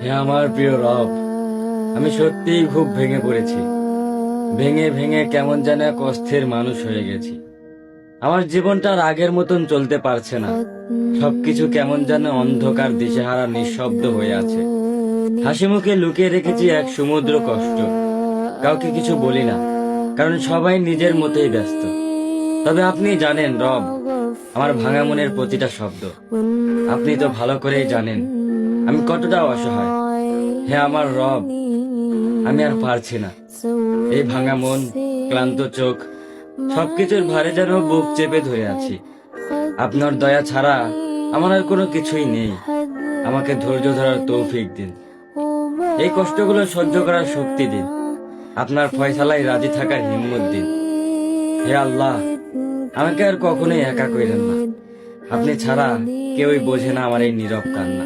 হে আমার প্রিয় রব, আমি সত্যিই খুব ভেঙে পড়েছি। ভেঙে ভেঙে কেমন যেন এক অস্থির মানুষ হয়ে গেছি। আমার জীবনটা আর আগের মতন চলতে পারছে না। সবকিছু কেমন যেন অন্ধকার, দিশেহারা, নিঃশব্দ হয়ে আছে। হাসি মুখে লুকিয়ে রেখেছি এক সমুদ্র কষ্ট। কাউকে কিছু বলি না, কারণ সবাই নিজের মতোই ব্যস্ত। তবে আপনি জানেন রব, আমার ভাঙা মনের প্রতিটা শব্দ। আপনি তো ভালো করেই জানেন আমি কতটা অসহায়। হে আমার রব, আমি আর পারছি না। এই ভাঙা মন, ক্লান্ত চোখ, সবকিছুর ভারে যেন বুক চেপে ধরে আছি। আপনার দয়া ছাড়া আমার আর কোনো কিছুই নেই। আমাকে ধৈর্য ধরার তৌফিক দিন। এই কষ্টগুলো সহ্য করার শক্তি দিন। আপনার ফয়সালায় রাজি থাকার হিম্মত দিন। হে আল্লাহ, আমাকে আর কখনোই একা কইরেন না। আপনি ছাড়া কেউই বোঝে না আমার এই নীরব কান্না।